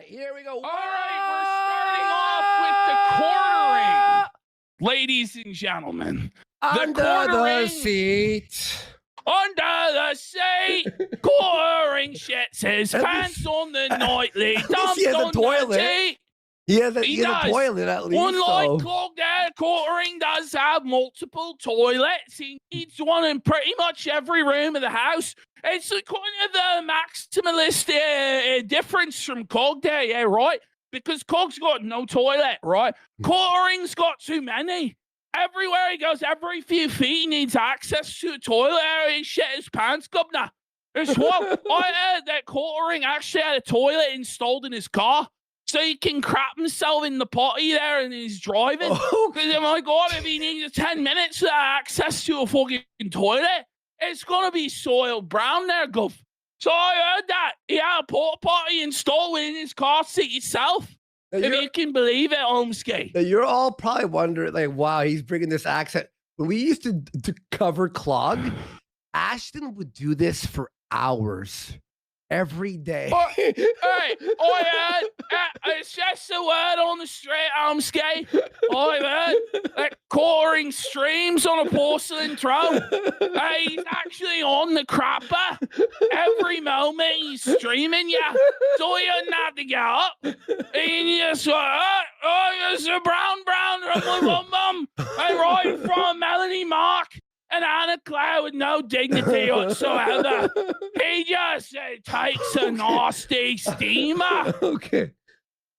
right, here we go. All right, we're starting off with the quartering. Ladies and gentlemen, Under the seat. Under the seat, quartering shits his pants on the nightly, dumped on the seat. He has a toilet at least. Unlike Clogdale, quartering does have multiple toilets. He needs one in pretty much every room of the house. It's kind of the maximalist difference from Cogday, yeah, right? Because Cog's got no toilet, right? Quartering's got too many. Everywhere he goes, every few feet, he needs access to a toilet area. He shit his pants, governor. It's what I heard that Quartering actually had a toilet installed in his car. So he can crap himself in the potty there and he's driving. Because, oh my God, if he needs 10 minutes to have access to a fucking toilet, it's going to be soiled brown there, Gov. So I heard that. He had a porta potty installed in his car seat itself. If you can believe it, Holmesky. You're all probably wondering, like, wow, he's bringing this accent. When we used to cover Clog, Ashton would do this for hours. Every day. Hey, it's just a word on the street, Holmesky. I heard that quartering streams on a porcelain throne. Hey, he's actually on the crapper. Every moment he's streaming you. So he doesn't have to get up. And you just it's a brown, bum. I ride from Melanie Mark and Anna Claire with no dignity whatsoever. He just takes a nasty steamer. Okay.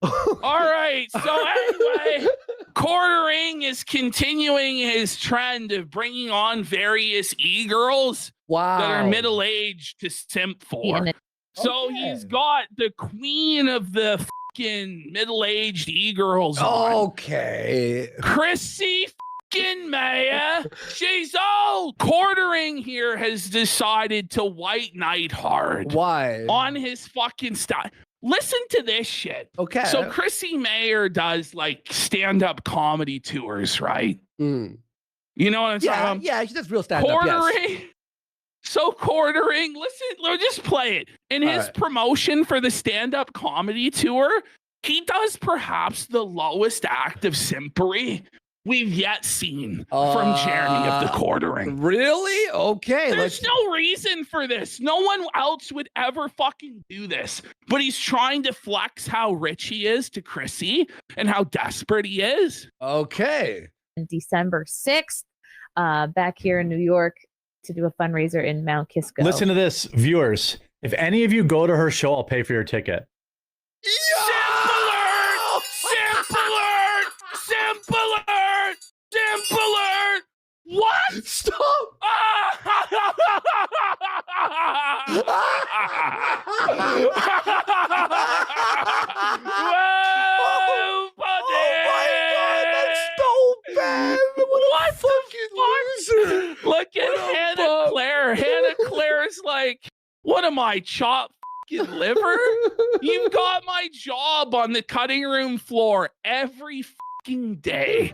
All right. So anyway, Quartering is continuing his trend of bringing on various e-girls that are middle-aged to simp for. So he's got the queen of the fucking middle-aged e-girls on. Okay. Chrissie Mayer. She's old. Quartering here has decided to white knight hard. Why? On his fucking style. Listen to this shit. Okay. So Chrissie Mayer does like stand-up comedy tours, right? Mm. You know what I'm talking about? Yeah, she does real stand-up. Quartering. Yes. So Quartering, listen, let me just play it. In his promotion for the stand-up comedy tour, he does perhaps the lowest act of simpery we've yet seen from Jeremy of the Quartering. Really? Okay. There's no reason for this. No one else would ever fucking do this. But he's trying to flex how rich he is to Chrissie and how desperate he is. Okay. December 6th, back here in New York to do a fundraiser in Mount Kisco. Listen to this, viewers. If any of you go to her show, I'll pay for your ticket. Simpler! What? Stop! Whoa, buddy! Oh my God, that's so bad! What fucking loser! Look at Hannah Claire. Hannah Claire's like, what am I, chopped fucking liver? You've got my job on the cutting room floor every day,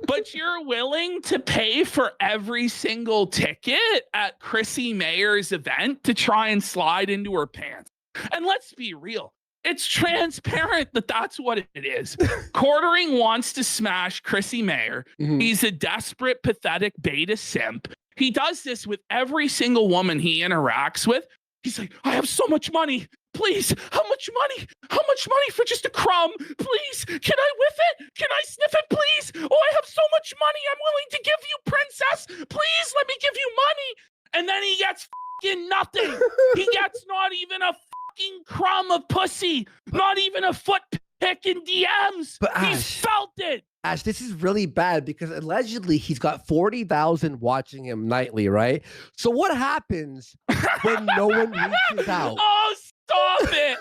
but you're willing to pay for every single ticket at Chrissie Mayer's event to try and slide into her pants. And let's be real, it's transparent that that's what it is. Quartering wants to smash Chrissie Mayer. He's a desperate, pathetic beta simp. He does this with every single woman he interacts with. He's like, I have so much money. Please, how much money? How much money for just a crumb? Please, can I whiff it? Can I sniff it, please? Oh, I have so much money. I'm willing to give you, princess. Please, let me give you money. And then he gets fucking nothing. He gets not even a fucking crumb of pussy. Not even a foot pick in DMs. But he's felt it. Ash, this is really bad because allegedly he's got 40,000 watching him nightly, right? So what happens when no one reaches out? Oh, stop it.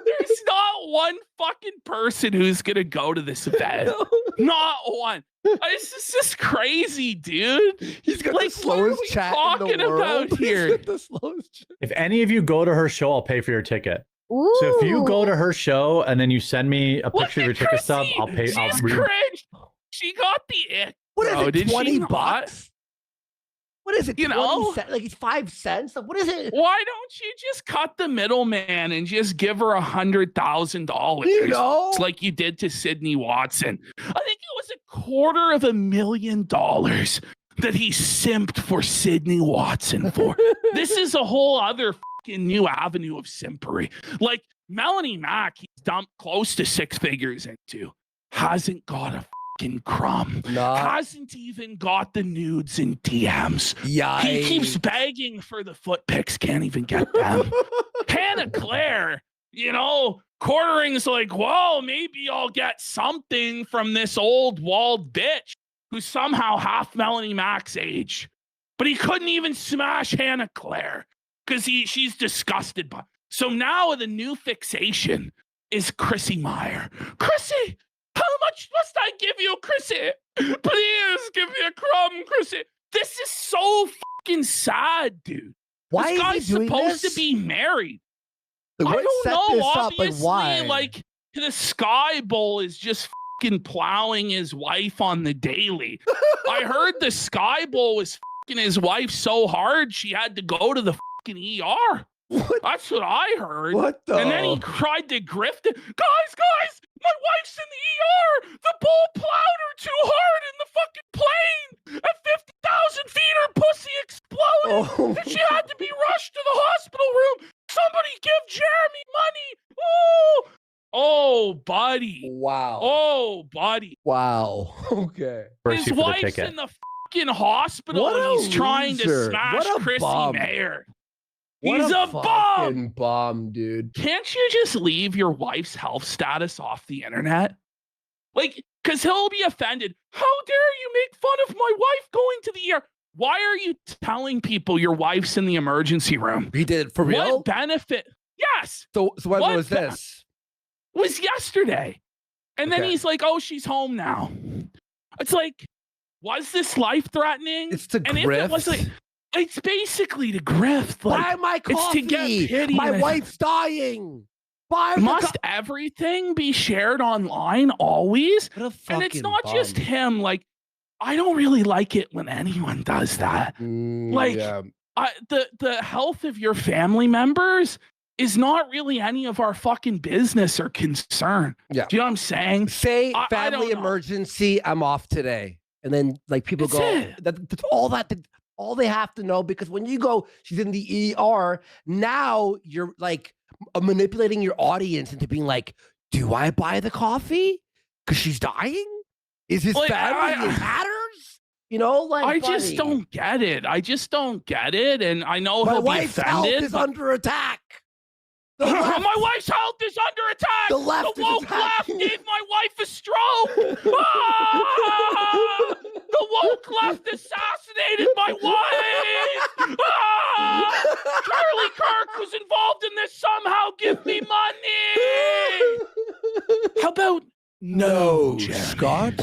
There's not one fucking person who's going to go to this event. Not one. This is just crazy, dude. He's got the slowest chat in the world. About here? The slowest chat. If any of you go to her show, I'll pay for your ticket. Ooh. So if you go to her show and then you send me a picture of your ticket stub, I'll pay. She's cringe. She got the ick. What is it, 20 bucks? What is it? You 20 know? cents? Like it's 5 cents? Like, what is it? Why don't you just cut the middleman and just give her $100,000? You know? It's like you did to Sydney Watson. I think it was $250,000 that he simped for Sydney Watson for. This is a whole other fucking new avenue of simpery. Like Melanie Mack, he's dumped close to 6 figures into. Hasn't got a fucking crumb. Nah. Hasn't even got the nudes and DMs. Yikes. He keeps begging for the foot pics, can't even get them. Hannah Claire, you know, quartering's like, well, maybe I'll get something from this old walled bitch who's somehow half Melanie Mack's age. But he couldn't even smash Hannah Claire because she's disgusted by. So now the new fixation is Chrissie Meyer. Chrissie, how much must I give you, Chrissie? Please give me a crumb, Chrissie. This is so fucking sad, dude. Why this guy's is he doing supposed this? to be married. Like, I what don't set know. this up? Obviously, why? like the Sky Bowl is just fucking plowing his wife on the daily. I heard the Sky Bowl was fucking his wife so hard she had to go to the fucking ER. What? That's what I heard. What the? And then he tried to grift it. Guys, my wife's in the ER. The bull plowed her too hard in the fucking plane. At 50,000 feet, her pussy exploded. Oh. And she had to be rushed to the hospital room. Somebody give Jeremy money. Oh, buddy. Wow. Oh, buddy. Wow. Okay. His wife's in the fucking hospital What and a he's trying to loser. smash What a Chrissie bum. Mayer. What He's a fucking bum. bum, dude. Can't you just leave your wife's health status off the internet? Like, because he'll be offended. How dare you make fun of my wife going to the ER? Why are you telling people your wife's in the emergency room? He did it for real? What benefit? Yes. So when What was this? It was yesterday. And then Okay. he's like, oh, she's home now. It's like, was this life-threatening? It's to And if it was like, it's basically to grift. Like, buy my it's coffee. to get pity. My and- wife's dying. Buy Must everything be shared online always? What a fucking And it's not bum. just him. Like, I don't really like it when anyone does that. Like, yeah. The health of your family members is not really any of our fucking business or concern. Yeah. Do you know what I'm saying? Say I family don't know. emergency, I'm off today. And then like people That's go, it. that's all they have to know, because when you go, she's in the ER, now you're like manipulating your audience into being like, do I buy the coffee? Because she's dying? Is his Like, family it matters? You know, like I just buddy, don't get it. I just don't get it. And I know my he'll be wife's health offended. is but- under attack. The left, My wife's health is under attack. the left The is woke left attacking. gave my wife a stroke. Ah! The woke left assassinated my wife. Ah! Charlie Kirk was involved in this somehow. Give me money. How about No, Jeremy? Scott.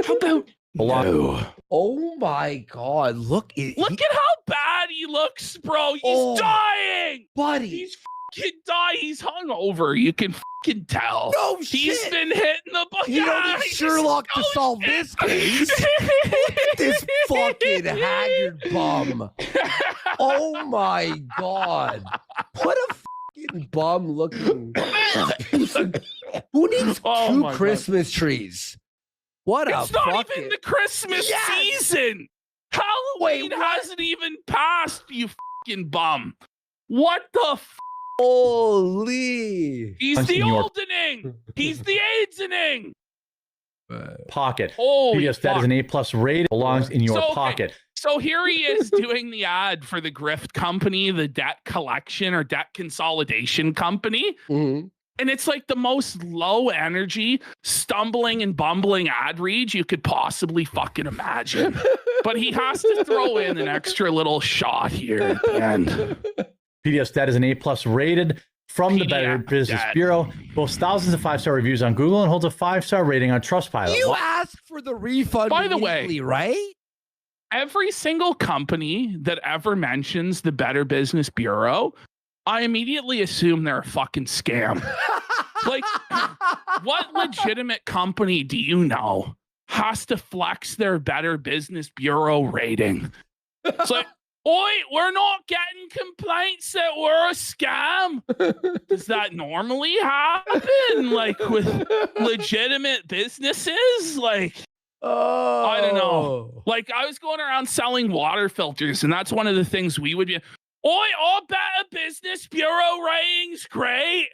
How about no? Oh my God! Look Look at how bad he looks, bro. He's Oh. dying. buddy. He's fucking dying. He's hungover. You can fucking tell. No He's shit. been hitting the ball. You don't need Sherlock to solve this case. This fucking haggard bum. Oh my God! What a fucking bum looking. Who needs Oh two my God. Christmas trees? What a It's not fucking. even the Christmas Yes! season. Halloween what? hasn't even passed, you fucking bum. What the f? Holy. He's Punch the in your- oldening. He's the AIDS-ening. Pocket. Holy Yes, that is fuck. an A+ rated. Belongs in your So, okay. pocket. So here he is doing the ad for the grift company, the debt collection or debt consolidation company. Mhm. And it's like the most low energy, stumbling and bumbling ad read you could possibly fucking imagine. But he has to throw in an extra little shot here at the end. PDS Debt is an A+ rated from the PDF Better Business Debt. Bureau. Boasts thousands of 5-star reviews on Google and holds a 5-star rating on Trustpilot. You asked for the refund. By the way- immediately, right? Every single company that ever mentions the Better Business Bureau, I immediately assume they're a fucking scam. Like, what legitimate company do you know has to flex their Better Business Bureau rating? It's like, oi, we're not getting complaints that we're a scam. Does that normally happen? Like with legitimate businesses? Like, Oh, I don't know. Like I was going around selling water filters, and that's one of the things we would be. Oi, all Better Business Bureau ratings, great.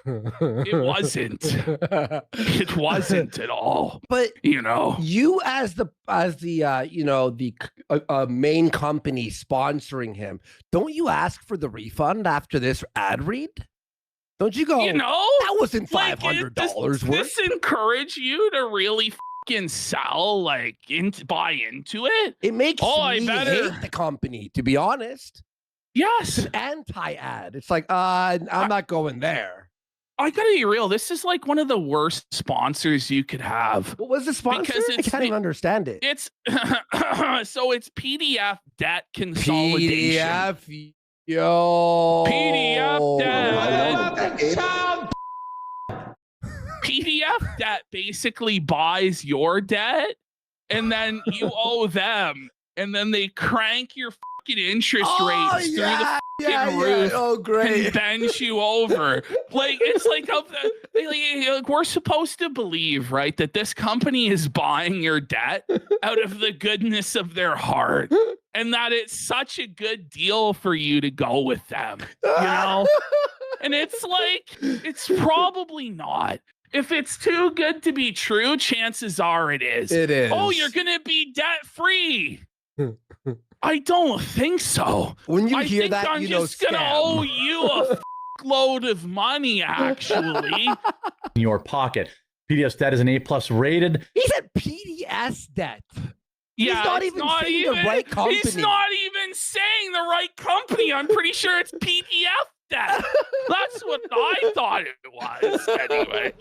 It wasn't. It wasn't at all. But you know, you as the main company sponsoring him, don't you ask for the refund after this ad read? Don't you go? You know, that wasn't $500 worth. Does this encourage you to really fucking sell, like, buy into it? It makes me hate the company, to be honest. Yes, it's an anti-ad. It's like, I'm not going there. I gotta be real. This is like one of the worst sponsors you could have. What was the sponsor? I can't even understand it. It's so it's PDF debt consolidation. PDF debt. PDF debt basically buys your debt, and then you owe them, and then they crank your fucking interest rates through the fucking roof. Oh, great. And bend you over. Like it's like we're supposed to believe, right, that this company is buying your debt out of the goodness of their heart, and that it's such a good deal for you to go with them, you know? And it's like, it's probably not. If it's too good to be true, chances are it is. It is. Oh, you're gonna be debt free. I don't think so. When you hear that, I'm you know, just gonna owe you a load of money, actually. In your pocket. PDS debt is an A+ rated. He said PDS debt. Yeah, he's not even saying the right company. He's not even saying the right company. I'm pretty sure it's PDF debt. That's what I thought it was. Anyway.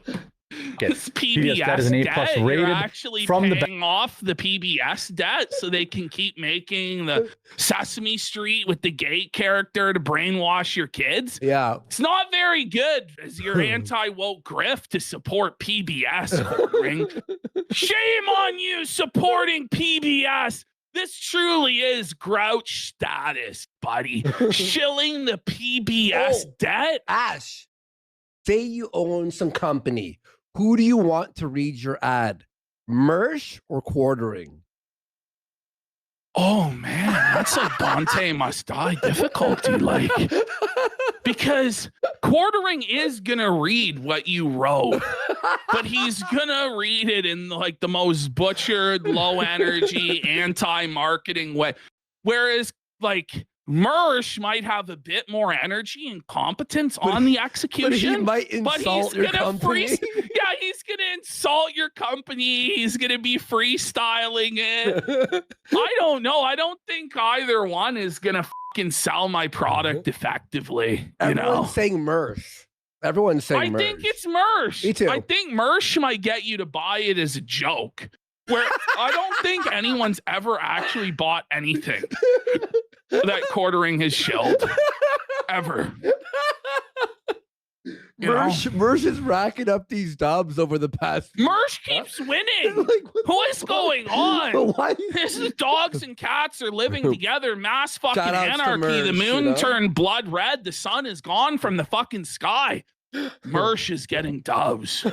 It's PBS debt is an A+ rated. You're actually paying off the PBS debt so they can keep making the Sesame Street with the gay character to brainwash your kids. Yeah. It's not very good as your anti-woke grift to support PBS. Quartering. Shame on you supporting PBS. This truly is grouch status, buddy. Shilling the PBS debt. Ash, say you own some company. Who do you want to read your ad? Mersh or Quartering? Oh man, that's like Dante must die difficulty, like, because Quartering is gonna read what you wrote, but he's gonna read it in like the most butchered, low energy, anti-marketing way. Whereas like Mersh might have a bit more energy and competence on the execution, but he might insult your company. He's gonna insult your company. He's gonna be freestyling it. I don't know. I don't think either one is gonna fucking sell my product effectively. Everyone's saying Mersh. Everyone's saying Mersh. I think it's Mersh. Me too. I think Mersh might get you to buy it as a joke. Where I don't think anyone's ever actually bought anything that Quartering has shilled. Ever. Mersh is racking up these dubs over the past. Mersh keeps winning. Like, what is going on? This is dogs and cats are living together. Mass fucking anarchy. Mersh, the moon turned blood red. The sun is gone from the fucking sky. Mersh is getting dubs.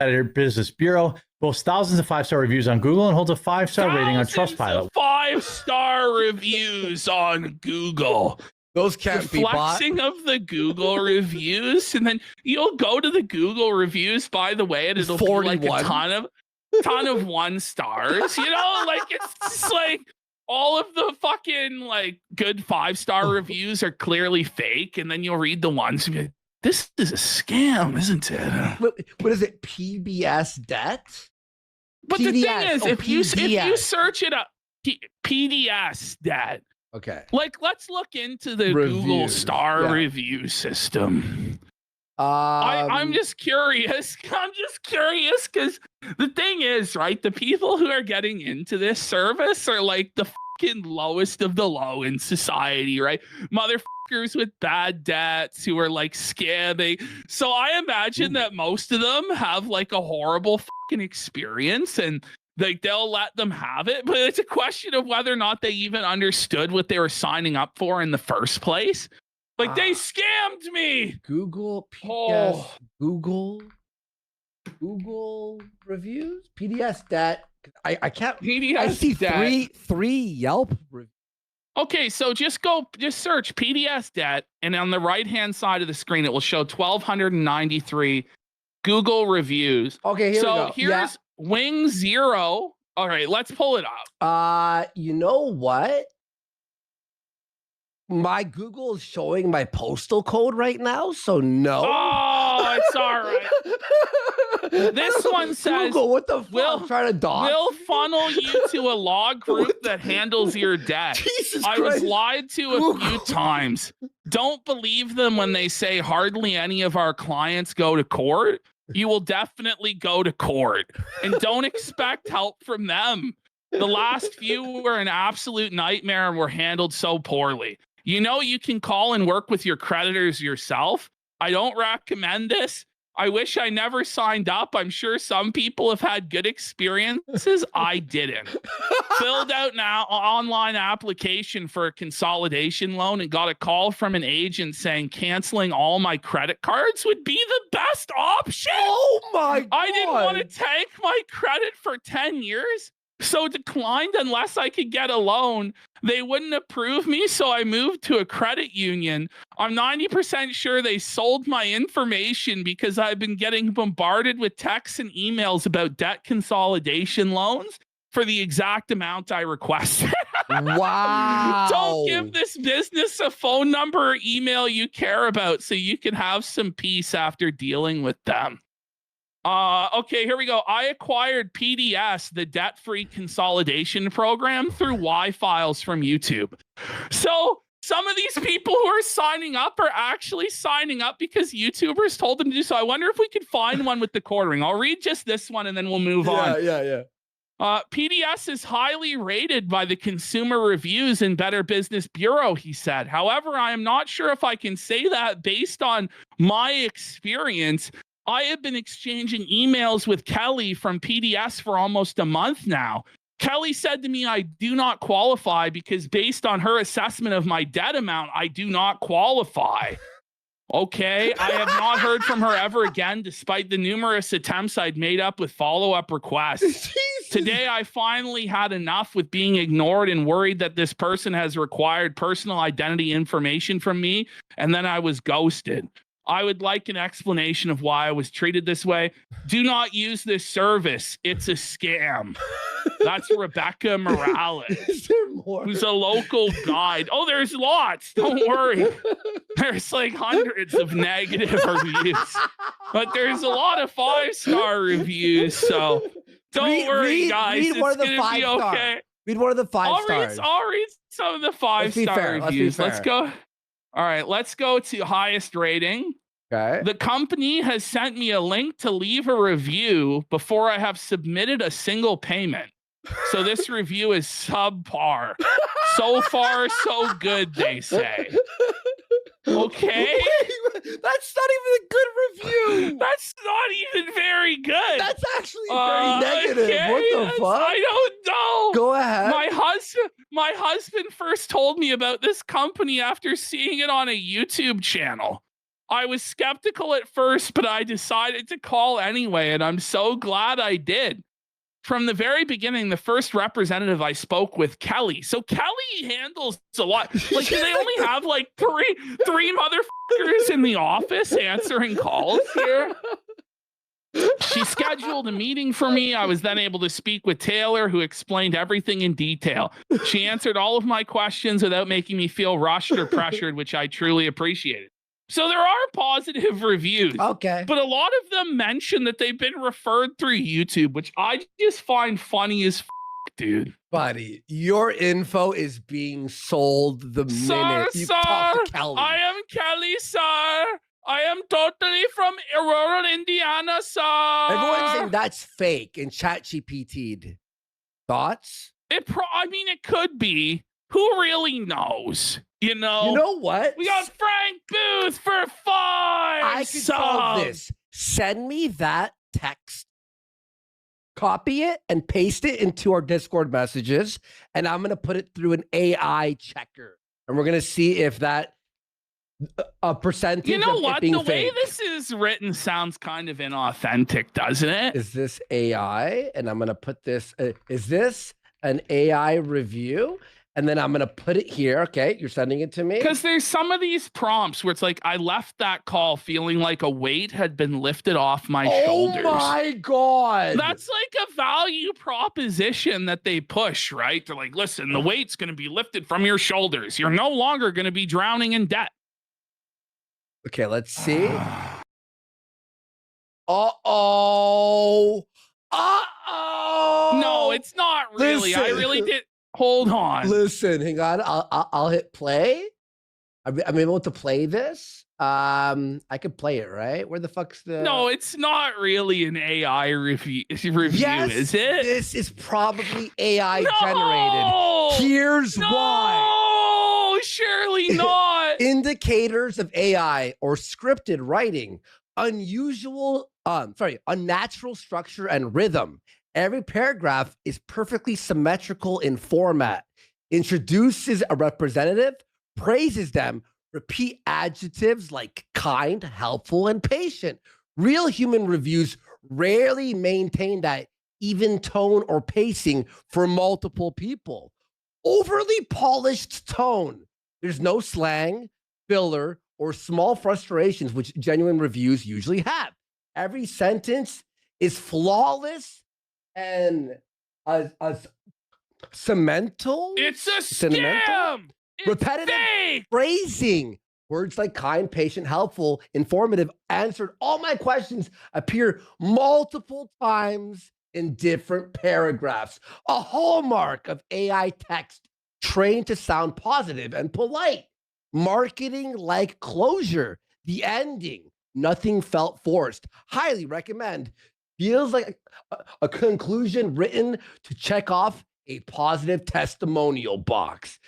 Editor Business Bureau boasts thousands of 5-star reviews on Google and holds a 5-star rating on Trustpilot. 5-star reviews on Google. Those can't be bought. Flexing of the Google reviews, and then you'll go to the Google reviews, by the way, and it'll 41. Be like a ton of 1 stars. You know, like it's just like all of the fucking like good 5-star reviews are clearly fake, and then you'll read the ones and be like, this is a scam, isn't it? What is it? PBS debt? But PDS. The thing is, if you search it up, PDS debt. Okay. Like, let's look into the Google star review system. I'm just curious. I'm just curious because the thing is, right? The people who are getting into this service are like the fucking lowest of the low in society, right? Motherfuckers with bad debts who are like scamming. So I imagine that most of them have like a horrible fucking experience, and Like they'll let them have it, but it's a question of whether or not they even understood what they were signing up for in the first place. Like they scammed me. Google PDS, Google reviews, PDS debt. I can't. PDS I see debt. three Yelp reviews. Okay, so just search PDS debt, and on the right-hand side of the screen, it will show 1,293 Google reviews. Okay, here we go. Here's Wing Zero. All right, let's pull it up. You know what? My Google is showing my postal code right now, so no. Oh, it's all right. This one says, Google, what the fuck? I'm trying to dox. We'll funnel you to a log group that handles your debt. Jesus I Christ. was lied to a few times. Don't believe them when they say hardly any of our clients go to court. You will definitely go to court. And don't expect help from them. The last few were an absolute nightmare and were handled so poorly. You know, you can call and work with your creditors yourself. I don't recommend this. I wish I never signed up. I'm sure some people have had good experiences. I didn't. Filled out an online application for a consolidation loan and got a call from an agent saying canceling all my credit cards would be the best option. Oh my God. I didn't want to take my credit for 10 years. So declined unless I could get a loan. They wouldn't approve me, so I moved to a credit union. I'm 90% sure they sold my information because I've been getting bombarded with texts and emails about debt consolidation loans for the exact amount I requested. Wow. Don't give this business a phone number or email you care about so you can have some peace after dealing with them. Okay, here we go. I acquired PDS, the debt-free consolidation program, through Y-Files from YouTube. So some of these people who are signing up are actually signing up because YouTubers told them to do so. I wonder if we could find one with the quartering. I'll read just this one and then we'll move on. Yeah. PDS is highly rated by the Consumer Reviews and Better Business Bureau, he said. However, I am not sure if I can say that based on my experience. I have been exchanging emails with Kelly from PDS for almost a month now. Kelly said to me, I do not qualify because based on her assessment of my debt amount, I do not qualify. Okay, I have not heard from her ever again, despite the numerous attempts I'd made up with follow-up requests. Jesus. Today, I finally had enough with being ignored and worried that this person has required personal identity information from me, and then I was ghosted. I would like an explanation of why I was treated this way. Do not use this service. It's a scam. That's Rebecca Morales. Is there more? Who's a local guide. Oh, there's lots. Don't worry. There's like hundreds of negative reviews. But there's a lot of 5-star reviews. So don't worry, guys. Read one of the it's going to be 5-star. okay. Read one of the 5 stars. I'll read some of the 5-star reviews. Let's go. All right, let's go to highest rating. Okay. The company has sent me a link to leave a review before I have submitted a single payment. So this review is subpar. So far, so good, they say. Okay. Wait, that's not even a good review. That's not even very good. That's actually very negative. Okay, What the fuck? I don't know. Go ahead. My husband first told me about this company after seeing it on a YouTube channel. I was skeptical at first, but I decided to call anyway, and I'm so glad I did. From the very beginning, the first representative I spoke with, Kelly. So Kelly handles a lot. Like, do they only have like three motherfuckers in the office answering calls here? She scheduled a meeting for me. I was then able to speak with Taylor, who explained everything in detail. She answered all of my questions without making me feel rushed or pressured, which I truly appreciated. So there are positive reviews. Okay. But a lot of them mention that they've been referred through YouTube, which I just find funny as dude. Buddy, your info is being sold the minute you talk to Kelly. I am Kelly, sir. I am totally from rural Indiana, sir. Everyone's saying that's fake and ChatGPT'd. Thoughts? I mean, it could be. Who really knows? You know what? We got Frank Booth for 5 I could solve subs. this. Send me that text copy it and paste it into our Discord messages, and I'm going to put it through an AI checker. And we're going to see if that a percentage You know of what? it being The way fake. this is written sounds kind of inauthentic, doesn't it? Is this AI? And I'm going to put this, is this an AI review? And then I'm going to put it here. Okay, you're sending it to me? Because there's some of these prompts where it's like, I left that call feeling like a weight had been lifted off my shoulders. Oh my God. That's like a value proposition that they push, right? They're like, listen, the weight's going to be lifted from your shoulders. You're no longer going to be drowning in debt. Okay, let's see. Uh-oh. Uh-oh. No, it's not really. I Listen. really did. Hold on. Listen, hang on. I'll hit play. I'm able to play this. I could play it, right? Where the fuck's the? No, it's not really an AI review, Yes, is it? This is probably AI No! generated. Here's why. No, surely not. Indicators of AI or scripted writing, unnatural structure and rhythm. Every paragraph is perfectly symmetrical in format, introduces a representative, praises them, repeat adjectives like kind, helpful, and patient. Real human reviews rarely maintain that even tone or pacing for multiple people. Overly polished tone. There's no slang, filler, or small frustrations, which genuine reviews usually have. Every sentence is flawless and cemental. It's a Sentimental? scam. It's Repetitive fake. phrasing. Words like kind, patient, helpful, informative, answered all my questions appear multiple times in different paragraphs. A hallmark of AI text trained to sound positive and polite. Marketing like closure. The ending. Nothing felt forced. Highly recommend. Feels like a conclusion written to check off a positive testimonial box.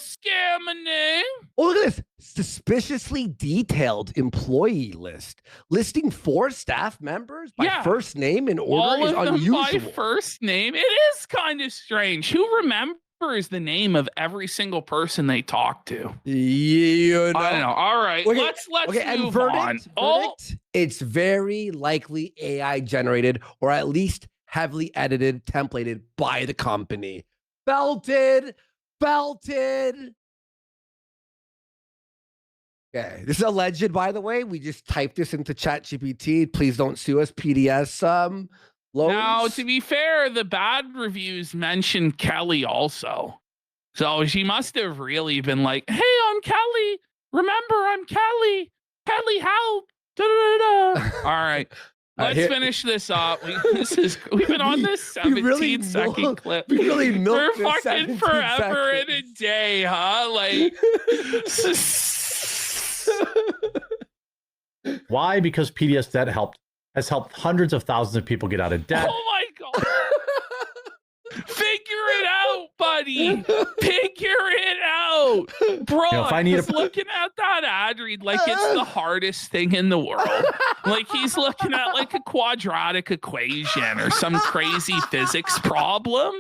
Scamming. Oh, look at this suspiciously detailed employee list listing 4 staff members by Yeah. first name in order All is of them unusual. by first name. It is kind of strange. Who remembers the name of every single person they talk to? You know. I don't know. All right, Okay, let's and move verdict, on. Oh, it's very likely AI generated or at least heavily edited, templated by the company. Belted. Okay, this is alleged, by the way. We just typed this into ChatGPT. Please don't sue us, PDS loans. now to be fair, the bad reviews mention Kelly also, so she must have really been like, "Hey, I'm Kelly. Remember, I'm Kelly. Kelly, help!" Da-da-da-da. All right. Let's finish this up. We've been on this 17-second clip We really milked for this fucking 17 forever and a seconds. day, huh? Like, Why? Because PDS debt has helped hundreds of thousands of people get out of debt. oh my God. Figure it out, buddy. Figure it out. Bro, You know, if I need just looking at that ad read like it's the hardest thing in the world. Like he's looking at like a quadratic equation or some crazy physics problem.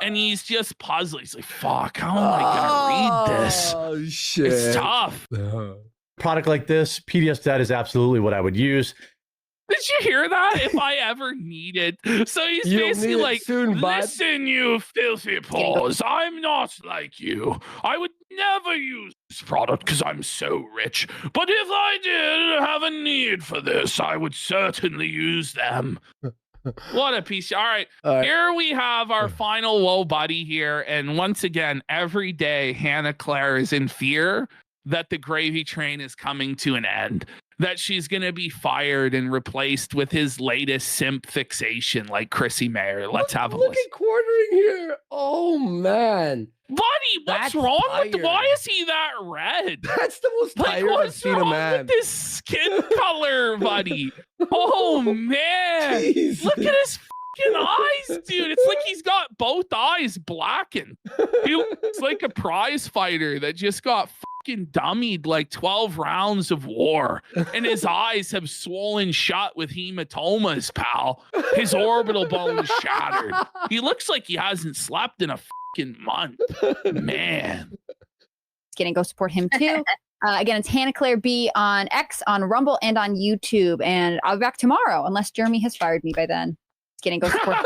And he's just puzzling. He's like, fuck, how am I going to read this? Oh, shit. It's tough. Product like this, PDS debt is absolutely what I would use. Did you hear that? If I ever need it. So he's You'll basically need it like, soon, bud. listen, you filthy paws. I'm not like you. I would never use this product because I'm so rich. But if I did have a need for this, I would certainly use them. What a piece. All right. Here we have our final woe buddy here. And once again, every day, Hannah Claire is in fear that the gravy train is coming to an end, that she's going to be fired and replaced with his latest simp fixation like Chrissie Mayer. Let's have a Look listen. at quartering here. Oh, man. Buddy, what's That's wrong with tired. why is he that red? That's the most Like, tired I've what's seen a wrong man. with this skin color, buddy? Oh, man. Jeez. Look at his fucking eyes, dude. It's like he's got both eyes blackened. He looks like a prize fighter that just got fucking dummied like 12 rounds of war, and his eyes have swollen shut with hematomas, pal. His orbital bone is shattered. He looks like he hasn't slept in a fucking month. Man. Just kidding. Go support him too. Again, it's Hannah Claire B on X, on Rumble, and on YouTube. And I'll be back tomorrow, unless Jeremy has fired me by then. Just kidding. Go support him.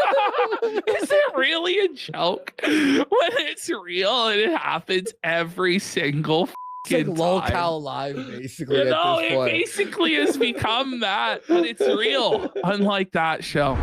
Is it really a joke? When it's real and it happens every single It's like time. lolcow live, basically. You know, at this it point. basically has become that, but it's real. Unlike that show.